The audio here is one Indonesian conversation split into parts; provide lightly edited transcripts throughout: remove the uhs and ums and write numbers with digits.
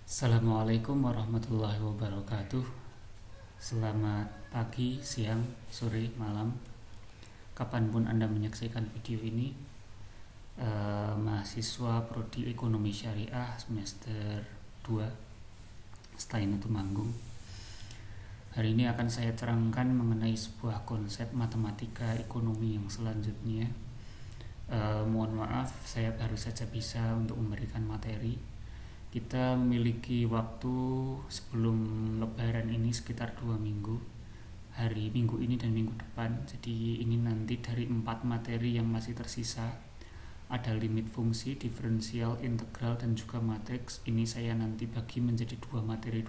Assalamualaikum warahmatullahi wabarakatuh. Selamat pagi, siang, sore, malam, kapanpun Anda menyaksikan video ini. Mahasiswa Prodi Ekonomi Syariah semester 2 Stain Tumanggung. Hari ini akan saya terangkan mengenai sebuah konsep matematika ekonomi yang selanjutnya. Mohon maaf, saya baru saja bisa untuk memberikan materi. Kita memiliki waktu sebelum lebaran ini sekitar 2 minggu, hari minggu ini dan minggu depan. Jadi ini nanti dari 4 materi yang masih tersisa, ada limit fungsi, diferensial, integral, dan juga matriks. Ini saya nanti bagi menjadi 2 materi.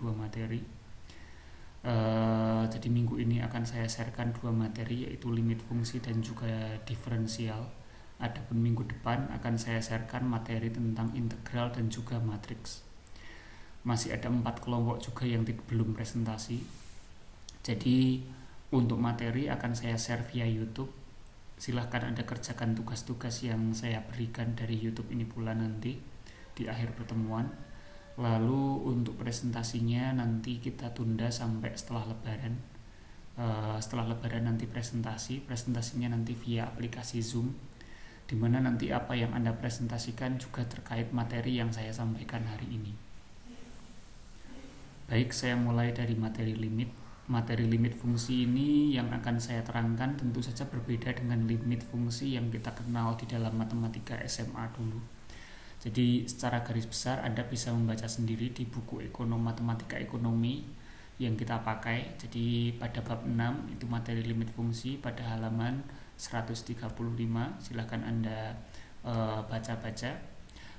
Jadi minggu ini akan saya sharekan 2 materi, yaitu limit fungsi dan juga diferensial. Adapun minggu depan akan saya sharekan materi tentang integral dan juga matriks. Masih ada 4 kelompok juga yang belum presentasi. Jadi untuk materi akan saya share via YouTube. Silahkan Anda kerjakan tugas-tugas yang saya berikan dari YouTube ini pula nanti di akhir pertemuan. Lalu untuk presentasinya nanti kita tunda sampai setelah lebaran. Setelah lebaran nanti presentasinya nanti via aplikasi Zoom, di mana nanti apa yang Anda presentasikan juga terkait materi yang saya sampaikan hari ini. Baik, saya mulai dari materi limit. Materi limit fungsi ini yang akan saya terangkan tentu saja berbeda dengan limit fungsi yang kita kenal di dalam matematika SMA dulu. Jadi secara garis besar Anda bisa membaca sendiri di buku matematika ekonomi yang kita pakai. Jadi pada bab 6 itu materi limit fungsi pada halaman 135, silahkan Anda baca-baca.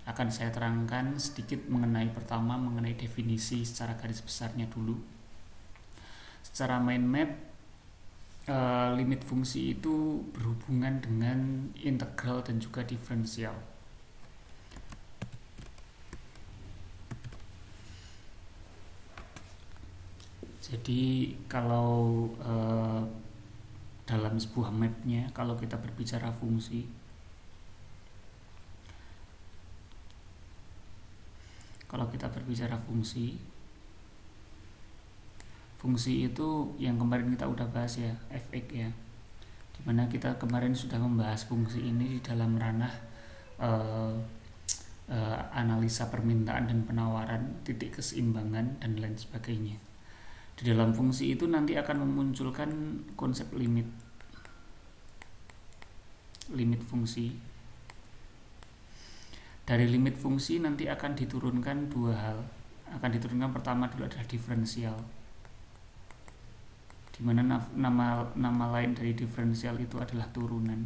Akan saya terangkan sedikit mengenai definisi secara garis besarnya dulu. Secara mind map, limit fungsi itu berhubungan dengan integral dan juga diferensial. Jadi kalau dalam sebuah mapnya, kalau kita berbicara fungsi, fungsi itu yang kemarin kita udah bahas ya, fx ya, dimana kita kemarin sudah membahas fungsi ini di dalam ranah analisa permintaan dan penawaran, titik keseimbangan, dan lain sebagainya. Di dalam fungsi itu nanti akan memunculkan konsep limit fungsi. Dari limit fungsi nanti akan diturunkan 2 hal. Akan diturunkan pertama dulu adalah diferensial, dimana nama lain dari diferensial itu adalah turunan.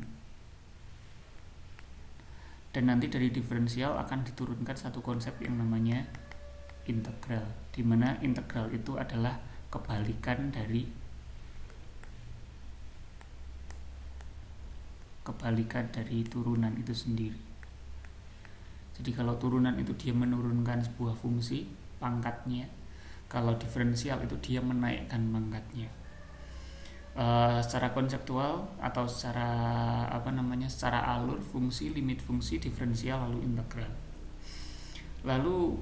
Dan nanti dari diferensial akan diturunkan satu konsep yang namanya integral, dimana integral itu adalah kebalikan dari turunan itu sendiri. Jadi kalau turunan itu dia menurunkan sebuah fungsi pangkatnya, kalau diferensial itu dia menaikkan pangkatnya. Secara konseptual atau secara alur, fungsi, limit fungsi, diferensial, lalu integral. Lalu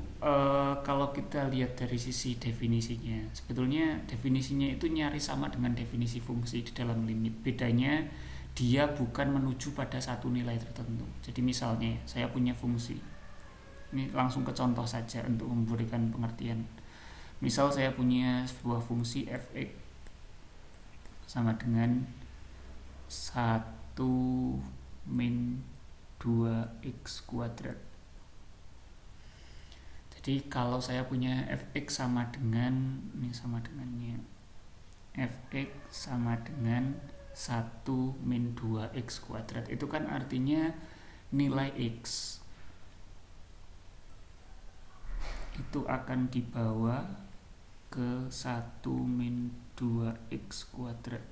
kalau kita lihat dari sisi definisinya, sebetulnya definisinya itu nyaris sama dengan definisi fungsi di dalam limit. Bedanya dia bukan menuju pada satu nilai tertentu. Jadi misalnya saya punya fungsi, ini langsung ke contoh saja untuk memberikan pengertian. Misal saya punya sebuah fungsi fx sama dengan 1 min 2x kuadrat. Jadi kalau saya punya fx sama dengan fx sama dengan 1 min 2x kuadrat, itu kan artinya nilai x itu akan dibawa ke 1 min 2x kuadrat.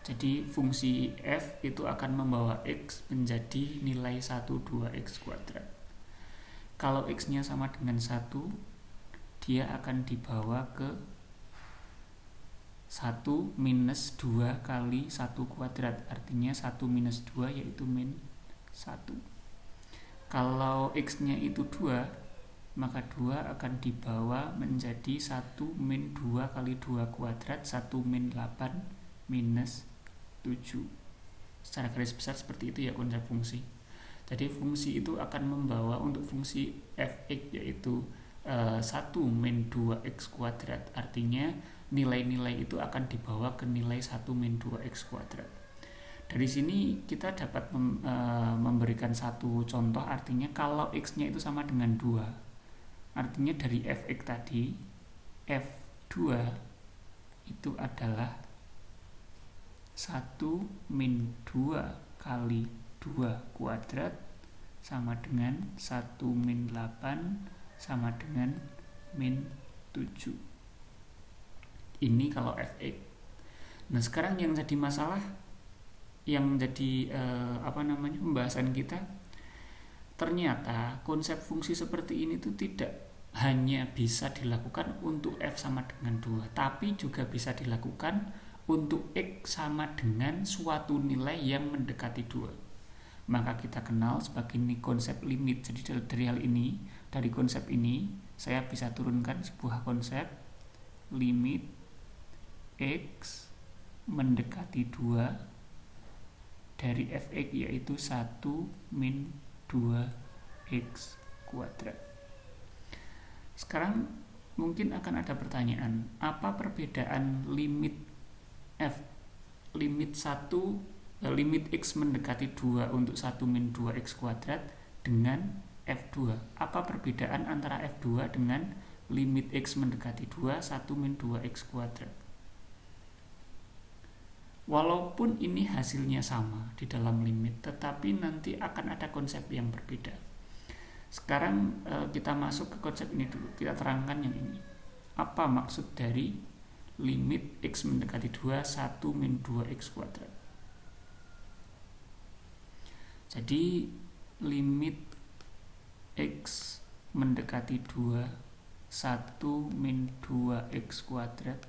Jadi fungsi f itu akan membawa x menjadi nilai 1, 2x kuadrat. Kalau x-nya sama dengan 1, dia akan dibawa ke 1 minus 2 kali 1 kuadrat. Artinya 1 minus 2 yaitu min 1. Kalau X-nya itu 2, maka 2 akan dibawa menjadi 1 min 2 kali 2 kuadrat, 1 min 8 minus 7. Secara garis besar seperti itu ya konsep fungsi. Jadi fungsi itu akan membawa untuk fungsi fx yaitu 1 min 2x kuadrat. Artinya nilai-nilai itu akan dibawa ke nilai 1 min 2x kuadrat. Dari sini kita dapat memberikan satu contoh, artinya kalau x-nya itu sama dengan 2, artinya dari fx tadi f2 itu adalah 1 min 2 kali 2 kuadrat sama dengan 1 min 8 sama dengan min 7. Ini kalau fx. Nah sekarang yang jadi masalah, yang jadi pembahasan kita, ternyata konsep fungsi seperti ini tuh tidak hanya bisa dilakukan untuk f sama dengan 2, tapi juga bisa dilakukan untuk x sama dengan suatu nilai yang mendekati 2. Maka kita kenal sebagai konsep limit. Jadi dari hal ini, dari konsep ini saya bisa turunkan sebuah konsep limit x mendekati 2 dari fx yaitu 1 min 2x kuadrat. Sekarang mungkin akan ada pertanyaan, apa perbedaan limit limit x mendekati 2 untuk 1 min 2x kuadrat dengan f2? Apa perbedaan antara f2 dengan limit x mendekati 2 1 min 2x kuadrat? Walaupun ini hasilnya sama di dalam limit, tetapi nanti akan ada konsep yang berbeda. Sekarang kita masuk ke konsep ini dulu. Kita terangkan yang ini. Apa maksud dari limit x mendekati 2 1 min 2x kuadrat? Jadi limit x mendekati 2 1 min 2x kuadrat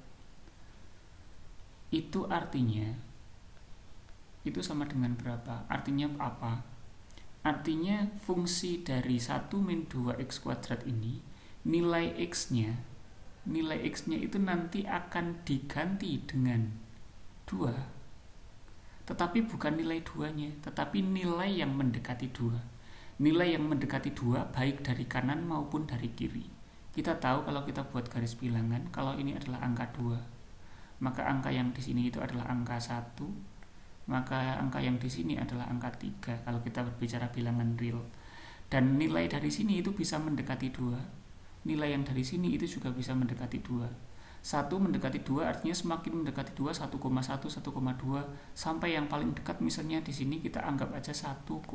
itu artinya itu sama dengan berapa? Artinya apa? Artinya fungsi dari 1 min 2x kuadrat ini, nilai x-nya itu nanti akan diganti dengan 2, tetapi bukan nilai 2-nya, tetapi nilai yang mendekati 2. Nilai yang mendekati 2 baik dari kanan maupun dari kiri. Kita tahu kalau kita buat garis bilangan, kalau ini adalah angka 2, maka angka yang di sini itu adalah angka 1, maka angka yang di sini adalah angka 3 kalau kita berbicara bilangan real. Dan nilai dari sini itu bisa mendekati 2. Nilai yang dari sini itu juga bisa mendekati 2. 1 mendekati 2 artinya semakin mendekati 2 1,1, 1,2 sampai yang paling dekat misalnya di sini kita anggap aja 1,99.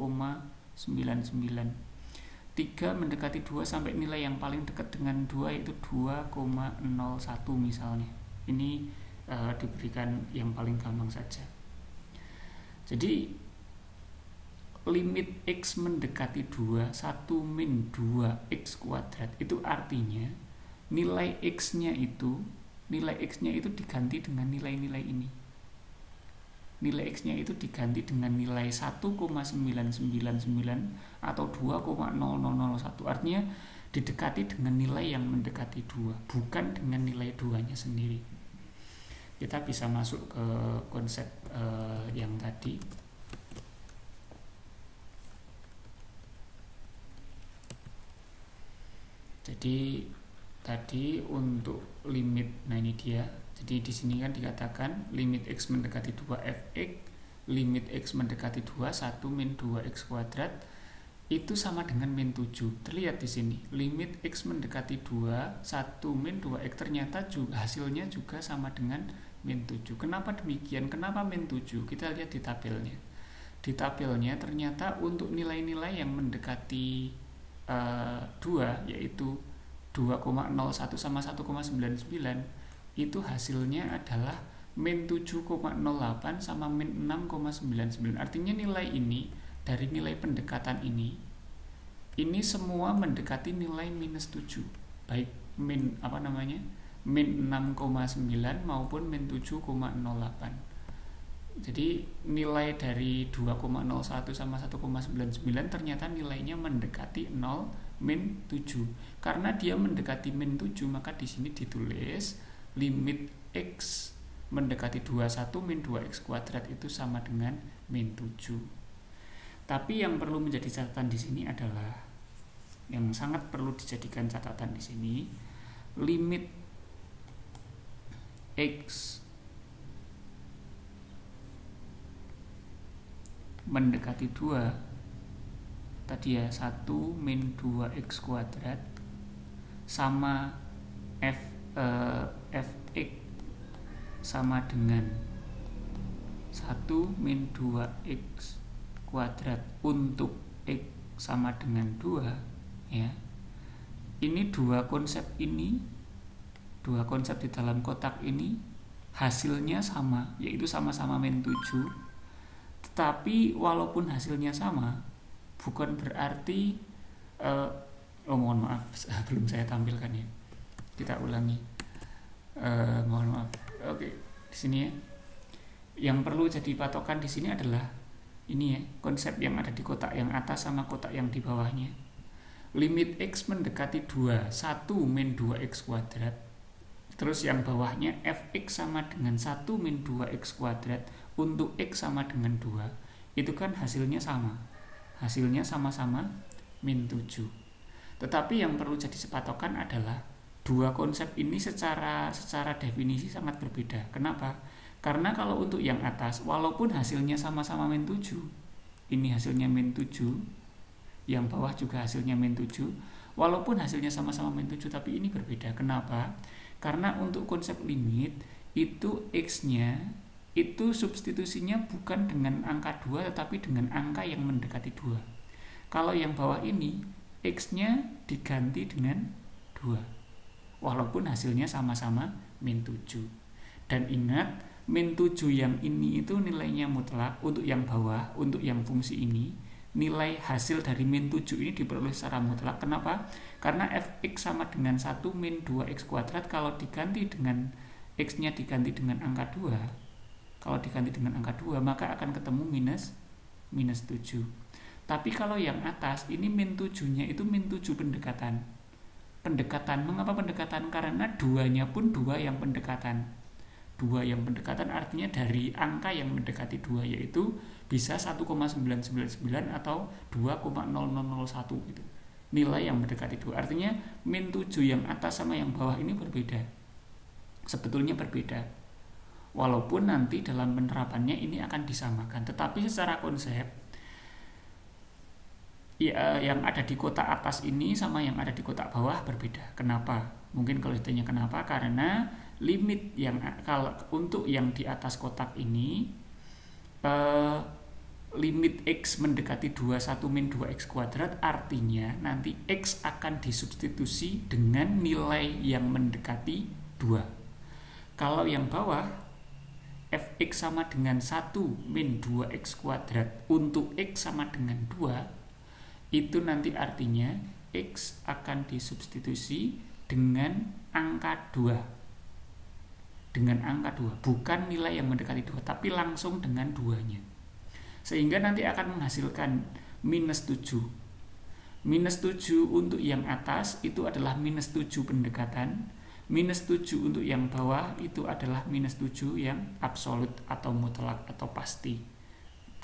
3 mendekati 2 sampai nilai yang paling dekat dengan 2 yaitu 2,01 misalnya. Ini diberikan yang paling gampang saja. Jadi limit x mendekati 2 1 min 2x kuadrat itu artinya nilai x-nya itu diganti dengan nilai-nilai ini. Nilai x-nya itu diganti dengan nilai 1,999 atau 2,0001. Artinya didekati dengan nilai yang mendekati 2, bukan dengan nilai 2-nya sendiri. Kita bisa masuk ke konsep yang tadi. Jadi tadi untuk limit, nah ini dia. Jadi di sini kan dikatakan limit x mendekati 2 fx, limit x mendekati 2 1 min 2x kuadrat itu sama dengan min 7. Terlihat di sini, limit x mendekati 2 1 min 2x ternyata juga hasilnya juga sama dengan min 7. Kenapa demikian? Kenapa min 7? Kita lihat di tabelnya. Di tabelnya ternyata untuk nilai-nilai yang mendekati 2 yaitu 2,01 sama 1,99 itu hasilnya adalah min 7,08 sama min 6,99. Artinya nilai ini dari nilai pendekatan ini semua mendekati nilai minus 7, baik min min 6,9 maupun min 7,08. Jadi nilai dari 2,01 sama 1,99 ternyata nilainya mendekati 0 min 7. Karena dia mendekati min 7, maka di sini ditulis limit x mendekati 21 min 2x kuadrat itu sama dengan min 7. Tapi yang perlu menjadi catatan di sini adalah, yang sangat perlu dijadikan catatan di sini, limit x mendekati 2 tadi ya, 1 min 2x kuadrat sama fx sama dengan 1 min 2x kuadrat untuk x sama dengan 2 ya. Ini dua konsep di dalam kotak ini hasilnya sama, yaitu sama-sama min 7. Tetapi walaupun hasilnya sama, bukan berarti mohon maaf, belum saya tampilkan ya. Kita ulangi. Mohon maaf. Oke, di sini ya. Yang perlu jadi patokan di sini adalah ini ya, konsep yang ada di kotak yang atas sama kotak yang di bawahnya. Limit x mendekati 2, 1 min 2x kuadrat. Terus yang bawahnya fx sama dengan 1 min 2x kuadrat untuk x sama dengan 2, itu kan hasilnya sama. Hasilnya sama-sama min 7. Tetapi yang perlu jadi sepatokan adalah dua konsep ini secara definisi sangat berbeda. Kenapa? Karena kalau untuk yang atas, walaupun hasilnya sama-sama min 7, ini hasilnya min 7, yang bawah juga hasilnya min 7, walaupun hasilnya sama-sama min 7, tapi ini berbeda. Kenapa? Karena untuk konsep limit, itu x-nya itu substitusinya bukan dengan angka 2 tetapi dengan angka yang mendekati 2. Kalau yang bawah ini x-nya diganti dengan 2 walaupun hasilnya sama-sama min 7. Dan ingat, min 7 yang ini itu nilainya mutlak untuk yang bawah, untuk yang fungsi ini. Nilai hasil dari min 7 ini diperoleh secara mutlak. Kenapa? Karena fx sama dengan 1 min 2x kuadrat kalau diganti dengan x-nya diganti dengan angka 2. Kalau diganti dengan angka 2 maka akan ketemu minus 7. Tapi kalau yang atas ini min 7-nya itu min 7 pendekatan. Mengapa pendekatan? Karena 2-nya pun 2 yang pendekatan. 2 yang pendekatan artinya dari angka yang mendekati 2, yaitu bisa 1,999 atau 2,0001 gitu. Nilai yang mendekati 2. Artinya min 7 yang atas sama yang bawah ini berbeda. Sebetulnya berbeda. Walaupun nanti dalam penerapannya ini akan disamakan, tetapi secara konsep ya, yang ada di kotak atas ini sama yang ada di kotak bawah berbeda. Kenapa? Mungkin kalau ditanya kenapa, karena limit yang kalau untuk yang di atas kotak ini limit x mendekati 21 min 2x kuadrat, artinya nanti x akan disubstitusi dengan nilai yang mendekati 2. Kalau yang bawah fx sama dengan 1 min 2x kuadrat untuk x sama dengan 2, itu nanti artinya x akan disubstitusi dengan angka 2. Dengan angka 2, bukan nilai yang mendekati 2, tapi langsung dengan 2-nya. Sehingga nanti akan menghasilkan minus 7. Minus 7 untuk yang atas itu adalah minus 7 pendekatan. Minus 7 untuk yang bawah itu adalah minus 7 yang absolut atau mutlak atau pasti.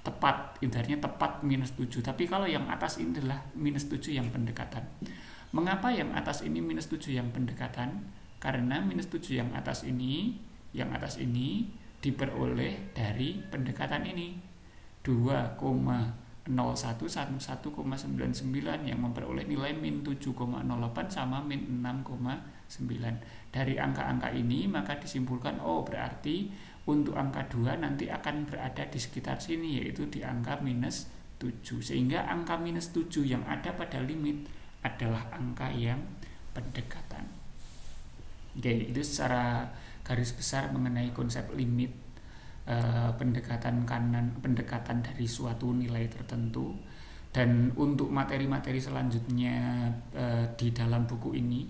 Tepat, intinya tepat minus 7. Tapi kalau yang atas ini adalah minus 7 yang pendekatan. Mengapa yang atas ini minus 7 yang pendekatan? Karena minus 7 yang atas ini diperoleh dari pendekatan ini. 2,01 11,99 yang memperoleh nilai min 7,08 sama min 6,9. Dari angka-angka ini maka disimpulkan, berarti untuk angka 2 nanti akan berada di sekitar sini, yaitu di angka minus 7. Sehingga angka minus 7 yang ada pada limit adalah angka yang pendekatan. Oke, itu secara garis besar mengenai konsep limit, pendekatan dari suatu nilai tertentu. Dan untuk materi-materi selanjutnya di dalam buku ini,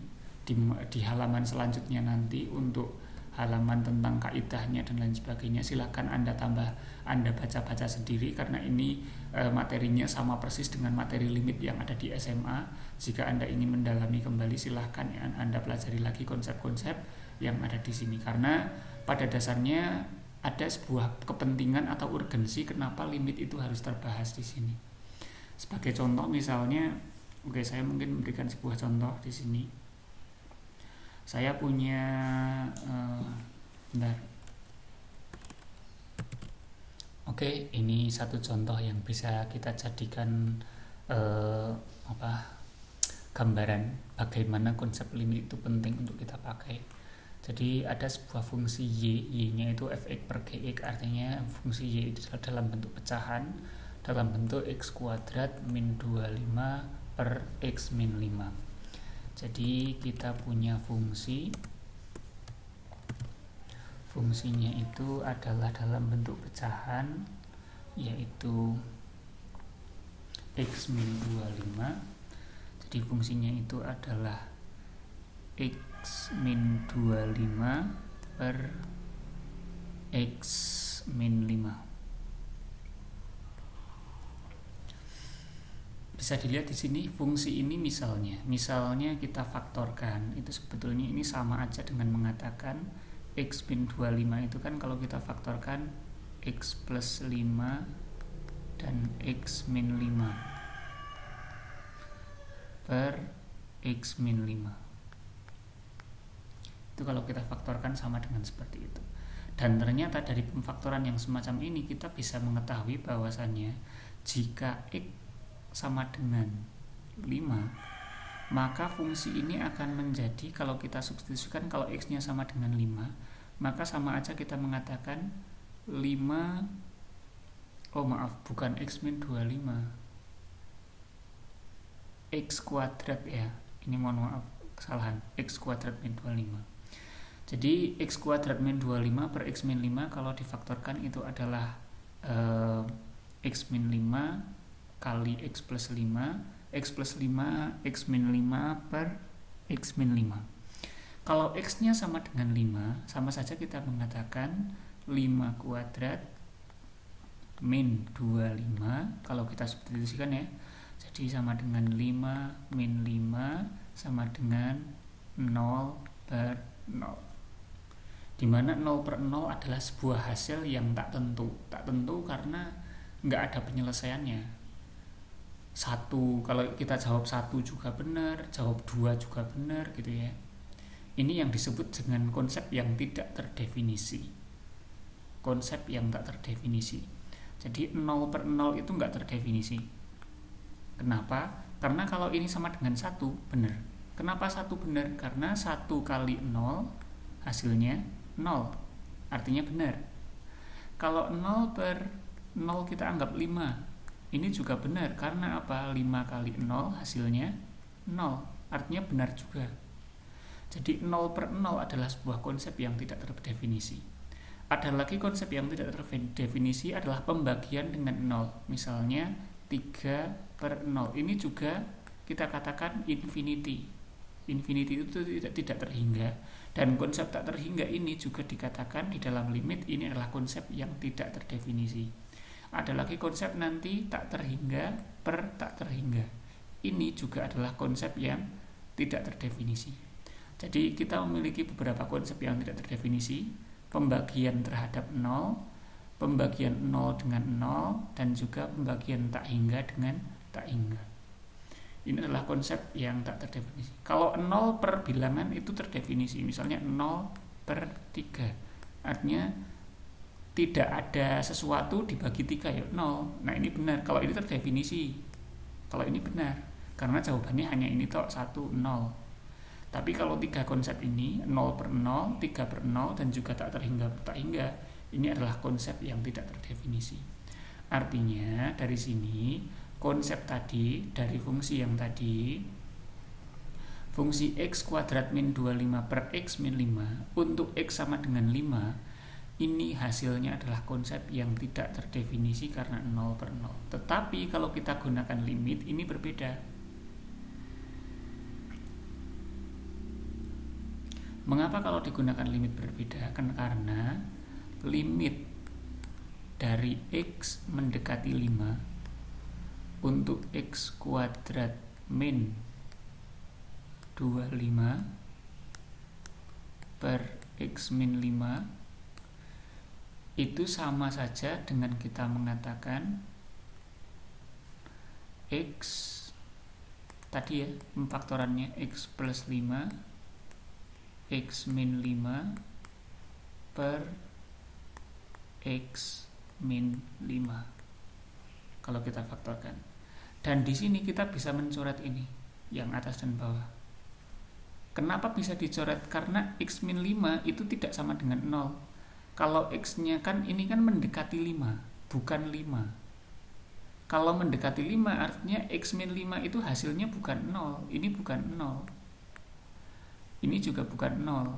di halaman selanjutnya nanti untuk halaman tentang kaidahnya dan lain sebagainya, silahkan Anda baca-baca sendiri, karena ini materinya sama persis dengan materi limit yang ada di SMA. Jika Anda ingin mendalami kembali, silahkan Anda pelajari lagi konsep-konsep yang ada di sini, karena pada dasarnya ada sebuah kepentingan atau urgensi kenapa limit itu harus terbahas di sini. Sebagai contoh misalnya, saya mungkin memberikan sebuah contoh di sini. Saya punya ini satu contoh yang bisa kita jadikan gambaran bagaimana konsep limit itu penting untuk kita pakai. Jadi ada sebuah fungsi y-nya itu fx per gx, artinya fungsi y itu dalam bentuk pecahan dalam bentuk x kuadrat min 25 per x min 5. Jadi kita punya fungsinya itu adalah dalam bentuk pecahan, yaitu x min 25. Jadi fungsinya itu adalah x min 25 per x min 5. Bisa dilihat di sini fungsi ini misalnya kita faktorkan, itu sebetulnya ini sama aja dengan mengatakan x min 25 itu kan kalau kita faktorkan x plus 5 dan x min 5 per x min 5. Itu kalau kita faktorkan sama dengan seperti itu. Dan ternyata dari pemfaktoran yang semacam ini kita bisa mengetahui bahwasannya jika x sama dengan 5, maka fungsi ini akan menjadi, kalau kita substitusikan, kalau x-nya sama dengan 5, maka sama aja kita mengatakan bukan x min 25, x kuadrat ya, ini mohon maaf kesalahan, x kuadrat min 25. Jadi x kuadrat min 25 per x min 5 kalau difaktorkan itu adalah x min 5 kali x plus 5, x plus 5, x min 5 per x min 5. Kalau x-nya sama dengan 5, sama saja kita mengatakan 5 kuadrat min 25, kalau kita substitusikan ya, jadi sama dengan 5 min 5 sama dengan 0 per 0. Dimana 0 per 0 adalah sebuah hasil yang tak tentu karena nggak ada penyelesaiannya. 1, kalau kita jawab 1 juga benar, jawab 2 juga benar gitu ya. Ini yang disebut dengan konsep yang tidak terdefinisi. Konsep yang tak terdefinisi. Jadi 0 per 0 itu nggak terdefinisi. Kenapa? Karena kalau ini sama dengan 1 benar. Kenapa 1 benar? Karena 1 kali 0 hasilnya 0, artinya benar. Kalau 0 per 0 kita anggap 5, ini juga benar, karena apa? 5 kali 0 hasilnya 0, artinya benar juga. Jadi 0 per 0 adalah sebuah konsep yang tidak terdefinisi. Ada lagi konsep yang tidak terdefinisi adalah pembagian dengan 0. Misalnya 3 per 0, ini juga kita katakan infinity. Infinity itu tidak terhingga. Dan konsep tak terhingga ini juga dikatakan di dalam limit ini adalah konsep yang tidak terdefinisi. Ada lagi konsep nanti tak terhingga per tak terhingga. Ini juga adalah konsep yang tidak terdefinisi. Jadi kita memiliki beberapa konsep yang tidak terdefinisi, pembagian terhadap 0, pembagian 0 dengan 0, dan juga pembagian tak hingga dengan tak hingga. Ini adalah konsep yang tak terdefinisi. Kalau 0 per bilangan itu terdefinisi, misalnya 0 per 3, artinya tidak ada sesuatu dibagi 3 ya 0. Nah ini benar, kalau ini terdefinisi. Kalau ini benar, karena jawabannya hanya ini toh, 1, 0. Tapi kalau 3 konsep ini, 0 per 0, 3 per 0, dan juga tak terhingga per tak hingga, ini adalah konsep yang tidak terdefinisi. Artinya dari sini konsep tadi, dari fungsi yang tadi, fungsi x kuadrat min 25 per x min 5 untuk x sama dengan 5, ini hasilnya adalah konsep yang tidak terdefinisi karena 0 per 0. Tetapi kalau kita gunakan limit, ini berbeda. Mengapa kalau digunakan limit berbeda? Karena limit dari X mendekati 5 untuk X kuadrat min 25 per X min 5 itu sama saja dengan kita mengatakan X tadi ya, faktorannya X plus 5 X min 5 per X min 5 kalau kita faktorkan. Dan di sini kita bisa mencoret ini yang atas dan bawah. Kenapa bisa dicoret? Karena X min 5 itu tidak sama dengan 0. Kalau X nya kan ini kan mendekati 5 bukan 5. Kalau mendekati 5 artinya X min 5 itu hasilnya bukan 0. Ini bukan 0. Ini juga bukan 0.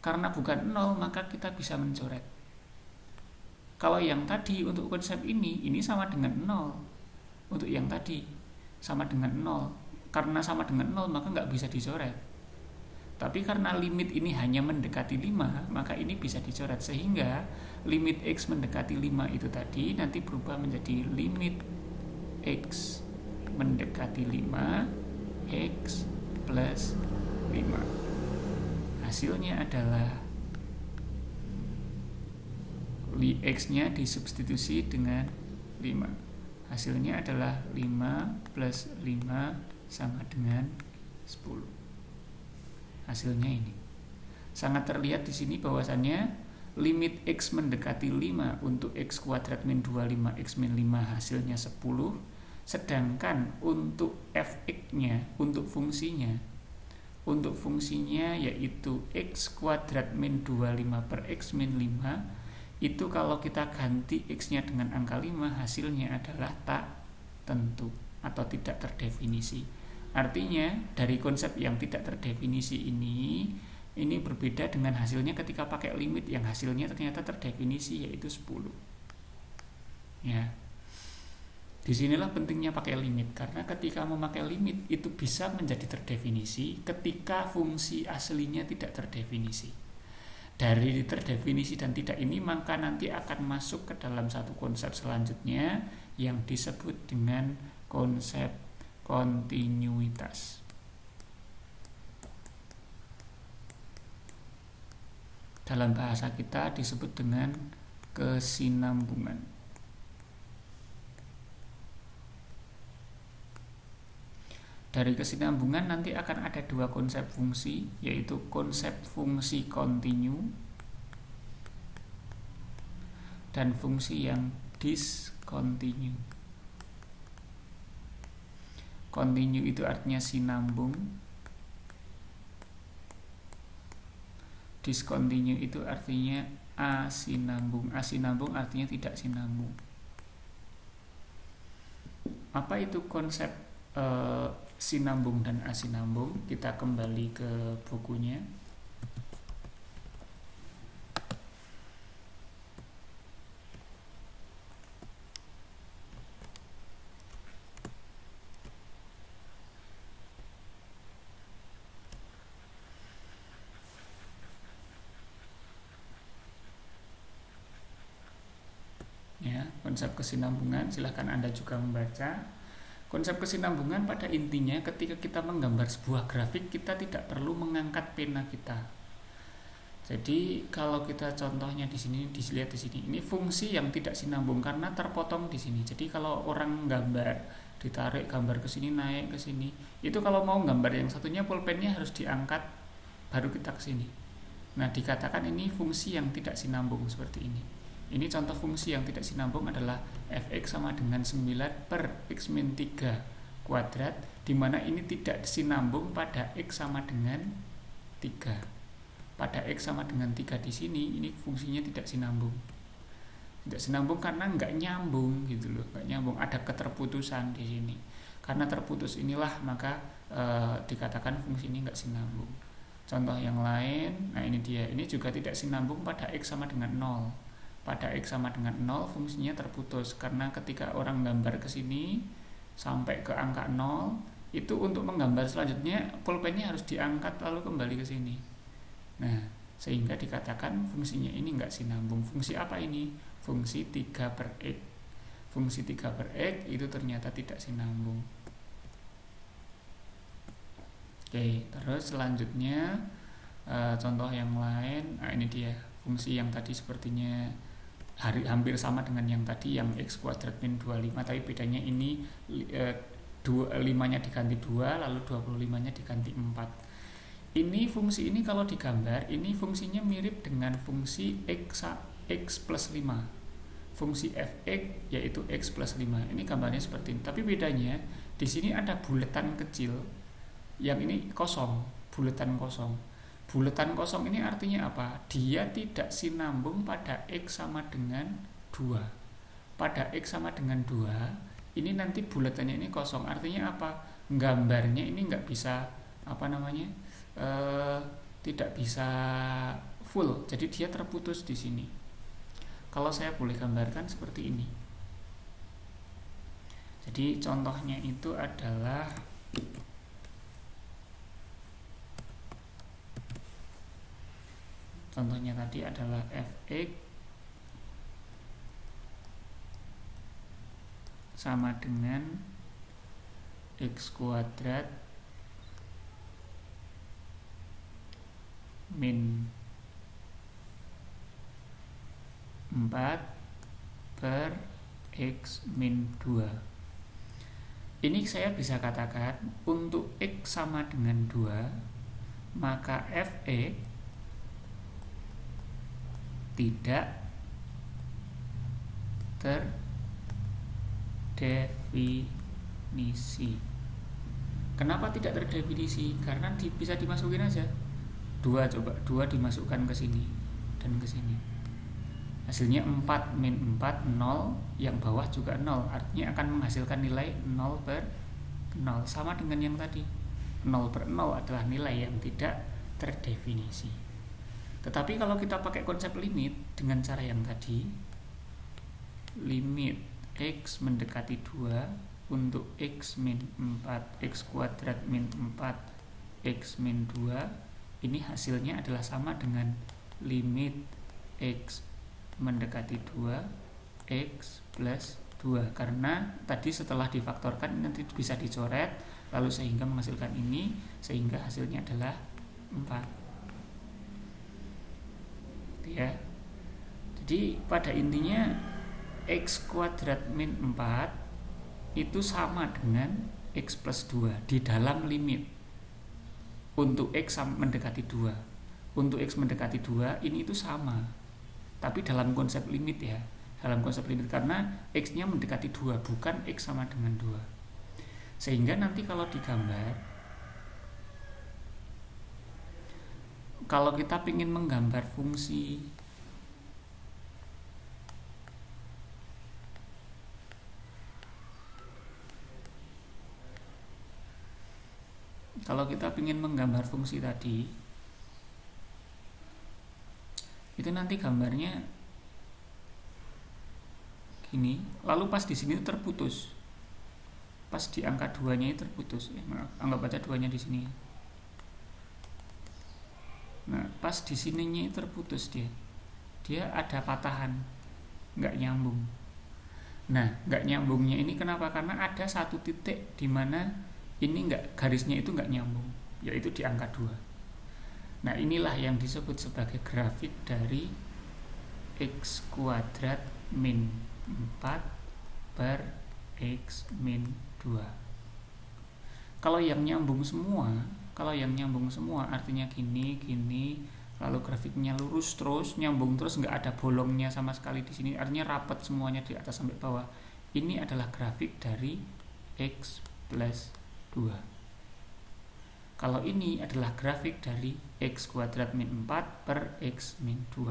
Karena bukan 0 maka kita bisa mencoret. Kalau yang tadi untuk konsep ini sama dengan 0. Untuk yang tadi sama dengan 0. Karena sama dengan 0 maka nggak bisa dicoret. Tapi karena limit ini hanya mendekati 5 maka ini bisa dicoret. Sehingga limit X mendekati 5 itu tadi nanti berubah menjadi limit X mendekati 5 X plus 5. Hasilnya adalah X nya disubstitusi dengan 5. Hasilnya adalah 5 plus 5 sama dengan 10. Hasilnya ini. Sangat terlihat di sini bahwasannya limit X mendekati 5 untuk X kuadrat min 25 X min 5 hasilnya 10. Sedangkan untuk fx nya, untuk fungsinya yaitu X kuadrat min 25 per X min 5 itu kalau kita ganti X nya dengan angka 5 hasilnya adalah tak tentu atau tidak terdefinisi. Artinya dari konsep yang tidak terdefinisi ini berbeda dengan hasilnya ketika pakai limit yang hasilnya ternyata terdefinisi yaitu 10. Ya. Disinilah pentingnya pakai limit, karena ketika memakai limit itu bisa menjadi terdefinisi ketika fungsi aslinya tidak terdefinisi. Dari terdefinisi dan tidak ini maka nanti akan masuk ke dalam satu konsep selanjutnya yang disebut dengan konsep kontinuitas. Dalam bahasa kita disebut dengan kesinambungan. Dari kesinambungan nanti akan ada dua konsep fungsi, yaitu konsep fungsi kontinu dan fungsi yang diskontinu. Kontinu itu artinya sinambung, diskontinu itu artinya asinambung. Asinambung artinya tidak sinambung. Apa itu konsep sinambung dan asinambung? Kita kembali ke bukunya. Ya, konsep kesinambungan silahkan Anda juga membaca. Konsep kesinambungan pada intinya ketika kita menggambar sebuah grafik kita tidak perlu mengangkat pena kita. Jadi kalau kita contohnya di sini dilihat di sini, ini fungsi yang tidak sinambung karena terpotong di sini. Jadi kalau orang gambar ditarik gambar ke sini naik ke sini, itu kalau mau gambar yang satunya pulpennya harus diangkat baru kita ke sini. Nah, dikatakan ini fungsi yang tidak sinambung seperti ini. Ini contoh fungsi yang tidak sinambung adalah fx sama dengan 9 per x min 3 kuadrat, di mana ini tidak sinambung pada x sama dengan 3. Pada x sama dengan 3 di sini, ini fungsinya tidak sinambung. Tidak sinambung karena nggak nyambung gitu loh, nggak nyambung, ada keterputusan di sini. Karena terputus inilah maka dikatakan fungsi ini nggak sinambung. Contoh yang lain, nah ini dia, ini juga tidak sinambung pada x sama dengan 0. Pada X sama dengan 0 fungsinya terputus karena ketika orang gambar ke sini sampai ke angka 0 itu untuk menggambar selanjutnya pulpennya harus diangkat lalu kembali ke sini. Nah, sehingga dikatakan fungsinya ini enggak sinambung. Fungsi apa ini? Fungsi 3/x. Fungsi 3/x itu ternyata tidak sinambung. Oke, terus selanjutnya contoh yang lain. Nah, ini dia fungsi yang tadi sepertinya hampir sama dengan yang tadi, yang x kuadrat min 25, tapi bedanya ini 5-nya diganti 2, lalu 25-nya diganti 4. Ini fungsi ini kalau digambar, ini fungsinya mirip dengan fungsi x plus 5. Fungsi fx yaitu x plus 5. Ini gambarnya seperti ini, tapi bedanya di sini ada buletan kecil. Yang ini kosong, buletan kosong. Buletan kosong ini artinya apa? Dia tidak sinambung pada x sama dengan 2. Pada x sama dengan 2, ini nanti buletannya ini kosong. Artinya apa? Gambarnya ini nggak bisa tidak bisa full. Jadi dia terputus di sini. Kalau saya boleh gambarkan seperti ini. Jadi contohnya itu adalah contohnya tadi adalah fx sama dengan x kuadrat min 4 per x min 2. Ini saya bisa katakan untuk x sama dengan 2, maka fx tidak terdefinisi. Kenapa tidak terdefinisi? Karena bisa dimasukin aja. 2 dimasukkan ke sini dan ke sini. Hasilnya 4 min 4 0, yang bawah juga 0. Artinya akan menghasilkan nilai 0 per 0, sama dengan yang tadi. 0 per 0 adalah nilai yang tidak terdefinisi. Tetapi kalau kita pakai konsep limit dengan cara yang tadi, limit x mendekati 2 untuk x min 4, x kuadrat min 4, x min 2, ini hasilnya adalah sama dengan limit x mendekati 2, x plus 2. Karena tadi setelah difaktorkan nanti bisa dicoret, lalu sehingga menghasilkan ini, sehingga hasilnya adalah 4. Ya. Jadi pada intinya x kuadrat min 4 itu sama dengan x plus 2 di dalam limit untuk x mendekati 2. Untuk x mendekati 2 ini itu sama, tapi dalam konsep limit ya, dalam konsep limit, karena x-nya mendekati 2, bukan x sama dengan 2. Sehingga nanti kalau digambar, kalau kita ingin menggambar fungsi tadi, itu nanti gambarnya gini, lalu pas di sini terputus, pas di angka 2-nya itu terputus. Anggap aja 2-nya di sini. Nah, pas di sininya terputus, dia ada patahan, nggak nyambung. Nah, nggak nyambungnya ini kenapa? Karena ada satu titik di mana ini garisnya itu nggak nyambung, yaitu di angka 2. Nah, inilah yang disebut sebagai grafik dari x kuadrat min 4 per x min 2. Kalau yang nyambung semua artinya gini, lalu grafiknya lurus terus, nyambung terus, nggak ada bolongnya sama sekali di sini, artinya rapat semuanya di atas sampai bawah. Ini adalah grafik dari x plus 2. Kalau ini adalah grafik dari x kuadrat min 4 per x min 2.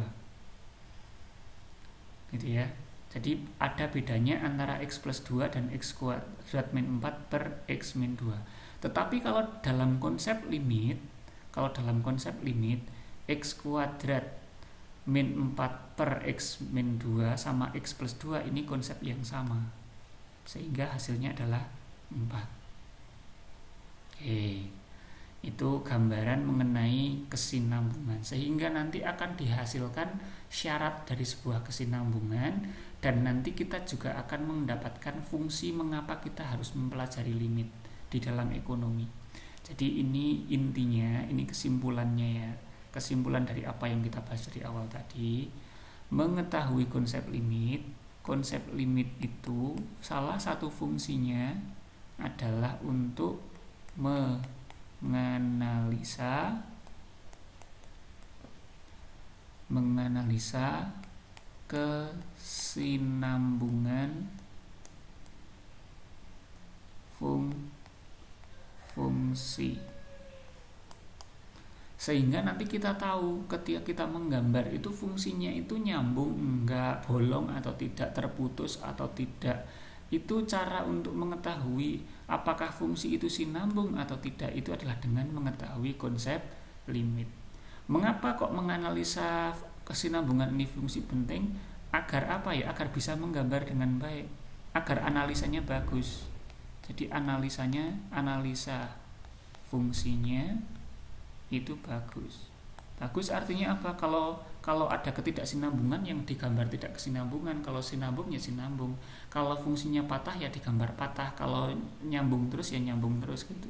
Gitu ya. Jadi ada bedanya antara x plus 2 dan x kuadrat min 4 per x min 2. Tetapi kalau dalam konsep limit, x kuadrat min 4 per x min 2 sama x plus 2 ini konsep yang sama, sehingga hasilnya adalah 4. Oke, itu gambaran mengenai kesinambungan, sehingga nanti akan dihasilkan syarat dari sebuah kesinambungan, dan nanti kita juga akan mendapatkan fungsi mengapa kita harus mempelajari limit di dalam ekonomi. Jadi ini intinya, ini kesimpulannya ya, kesimpulan dari apa yang kita bahas dari awal tadi. Mengetahui konsep limit itu salah satu fungsinya adalah untuk menganalisa kesinambungan fungsi, sehingga nanti kita tahu ketika kita menggambar itu fungsinya itu nyambung enggak, bolong atau tidak, terputus atau tidak. Itu cara untuk mengetahui apakah fungsi itu sinambung atau tidak, itu adalah dengan mengetahui konsep limit. Mengapa kok menganalisa kesinambungan ini fungsi penting? Agar apa ya? Agar bisa menggambar dengan baik, agar analisanya bagus. Jadi analisa fungsinya itu bagus. Bagus artinya apa? Kalau ada ketidaksinambungan, yang digambar tidak kesinambungan. Kalau sinambung ya sinambung. Kalau fungsinya patah ya digambar patah. Kalau nyambung terus ya nyambung terus gitu.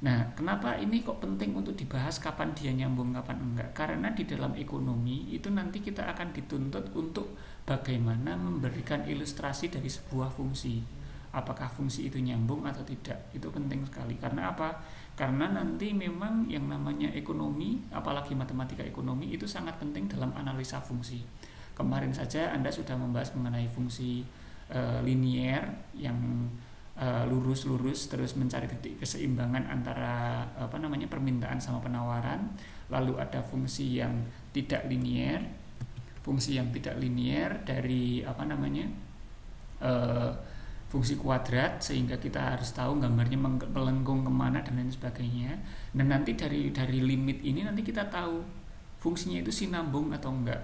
Nah, kenapa ini kok penting untuk dibahas kapan dia nyambung, kapan enggak? Karena di dalam ekonomi itu nanti kita akan dituntut untuk bagaimana memberikan ilustrasi dari sebuah fungsi. Apakah fungsi itu nyambung atau tidak? Itu penting sekali. Karena apa? Karena nanti memang yang namanya ekonomi, apalagi matematika ekonomi, itu sangat penting dalam analisa fungsi. Kemarin saja Anda sudah membahas mengenai fungsi linier yang lurus-lurus terus mencari titik keseimbangan antara permintaan sama penawaran. Lalu ada fungsi yang tidak linier, dari fungsi kuadrat, sehingga kita harus tahu gambarnya melengkung kemana dan lain sebagainya. Dan nanti dari limit ini nanti kita tahu fungsinya itu sinambung atau enggak,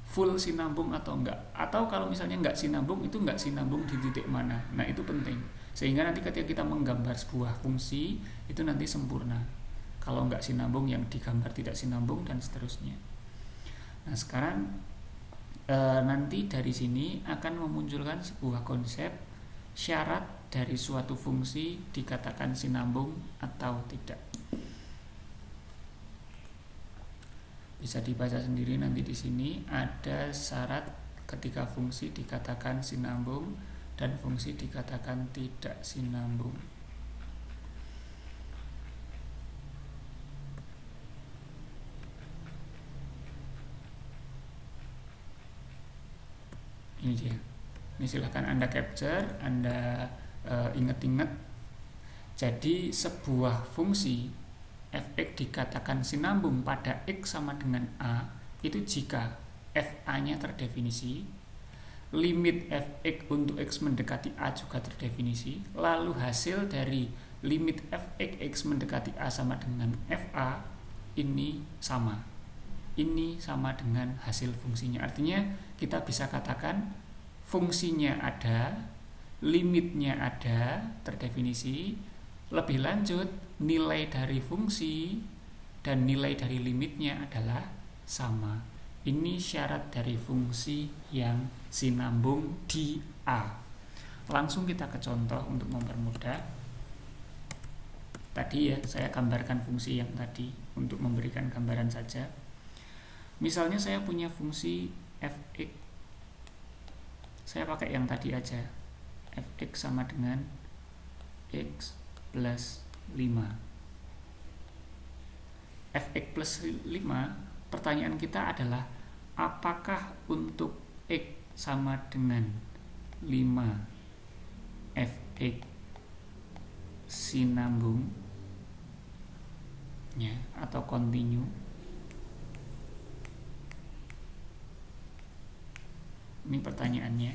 full sinambung atau enggak, atau kalau misalnya enggak sinambung, itu enggak sinambung di titik mana. Nah itu penting, sehingga nanti ketika kita menggambar sebuah fungsi itu nanti sempurna. Kalau enggak sinambung, yang digambar tidak sinambung, dan seterusnya. Nah sekarang nanti dari sini akan memunculkan sebuah konsep syarat dari suatu fungsi dikatakan sinambung atau tidak. Bisa dibaca sendiri nanti di sini ada syarat ketika fungsi dikatakan sinambung dan fungsi dikatakan tidak sinambung. Ini dia. Ini silahkan Anda capture, Anda ingat-ingat. Jadi sebuah fungsi f(x) dikatakan sinambung pada x sama dengan a itu jika fa-nya terdefinisi, limit f(x) untuk x mendekati a juga terdefinisi, lalu hasil dari limit f(x) mendekati a sama dengan fa ini sama. Ini sama dengan hasil fungsinya. Artinya kita bisa katakan fungsinya ada, limitnya ada, terdefinisi. Lebih lanjut, nilai dari fungsi dan nilai dari limitnya adalah sama. Ini syarat dari fungsi yang sinambung di A. Langsung kita ke contoh untuk mempermudah. Tadi ya, saya gambarkan fungsi yang tadi untuk memberikan gambaran saja. Misalnya saya punya fungsi f(x), saya pakai yang tadi aja, f(x) sama dengan x plus 5. f(x) plus 5, pertanyaan kita adalah apakah untuk x sama dengan 5 f(x) sinambung ya, atau kontinu? Ini pertanyaannya.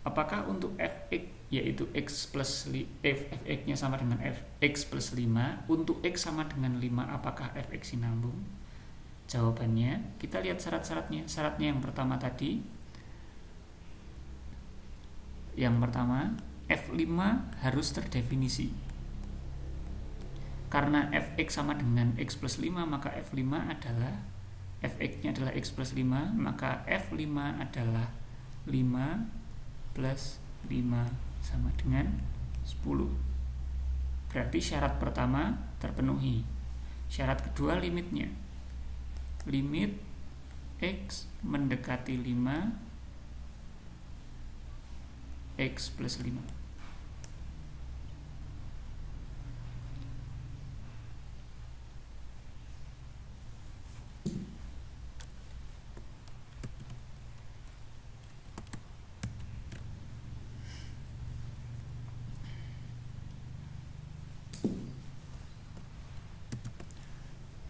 Apakah untuk f(x) yaitu x plus f(x) nya sama dengan x plus 5, untuk x sama dengan 5 apakah f(x) sinambung? Jawabannya, kita lihat syarat-syaratnya. Syaratnya yang pertama tadi. Yang pertama, f5 harus terdefinisi. Karena fx sama dengan x plus 5, maka f5 adalah fx-nya adalah x plus 5, maka f5 adalah 5 plus 5 sama dengan 10. Berarti syarat pertama terpenuhi. Syarat kedua limitnya. Limit x mendekati 5 x plus 5.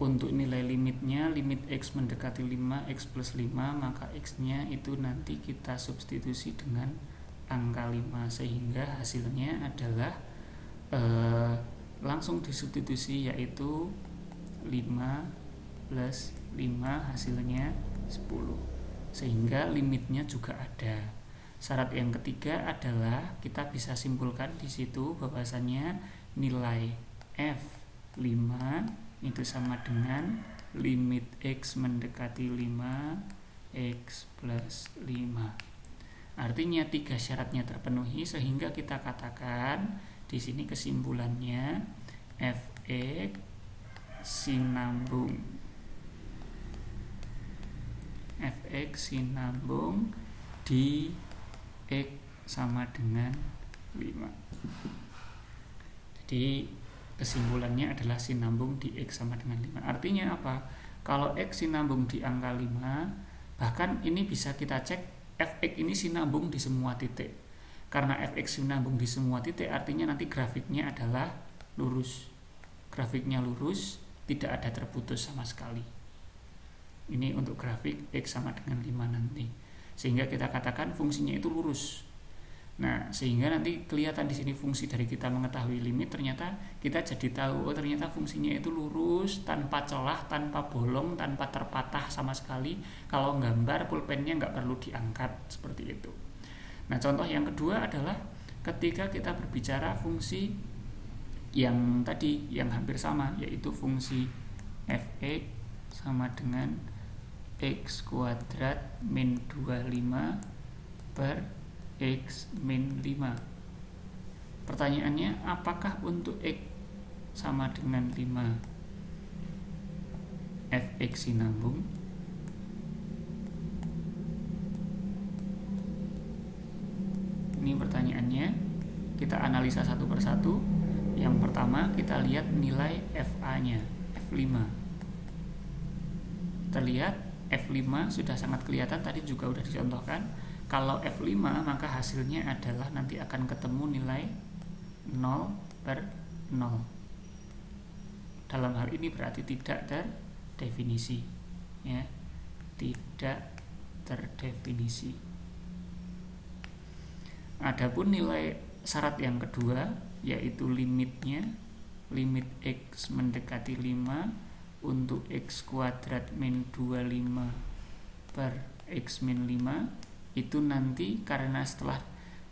Untuk nilai limitnya, limit x mendekati 5 x plus 5, maka x-nya itu nanti kita substitusi dengan angka 5, sehingga hasilnya adalah langsung disubstitusi, yaitu 5 plus 5 hasilnya 10, sehingga limitnya juga ada. Syarat yang ketiga adalah kita bisa simpulkan di situ bahwasannya nilai f5 itu sama dengan limit x mendekati 5 x plus 5. Artinya 3 syaratnya terpenuhi, sehingga kita katakan di sini kesimpulannya fx sinambung di x sama dengan 5. Jadi kesimpulannya adalah sinambung di x sama dengan 5. Artinya apa? Kalau x sinambung di angka 5, bahkan ini bisa kita cek fx ini sinambung di semua titik. Karena fx sinambung di semua titik, artinya nanti grafiknya adalah lurus. Grafiknya lurus, tidak ada terputus sama sekali. Ini untuk grafik x sama dengan 5 nanti. Sehingga kita katakan fungsinya itu lurus. Nah, sehingga nanti kelihatan di sini fungsi dari kita mengetahui limit, ternyata kita jadi tahu, oh ternyata fungsinya itu lurus, tanpa celah, tanpa bolong, tanpa terpatah sama sekali. Kalau gambar pulpennya nggak perlu diangkat, seperti itu. Nah, contoh yang kedua adalah ketika kita berbicara fungsi yang tadi, yang hampir sama, yaitu fungsi fx sama dengan x kuadrat min 25 per x min 5. Pertanyaannya, apakah untuk x sama dengan 5 fx sinambung? Ini pertanyaannya. Kita analisa satu persatu. Yang pertama, kita lihat nilai fa-nya, f5. Terlihat f5 sudah sangat kelihatan, tadi juga sudah dicontohkan. Kalau F5 maka hasilnya adalah nanti akan ketemu nilai 0 per 0. Dalam hal ini berarti tidak terdefinisi, ya, tidak terdefinisi. Adapun nilai syarat yang kedua, yaitu limitnya, limit x mendekati 5 untuk x kuadrat min 25 per x min 5, itu nanti karena setelah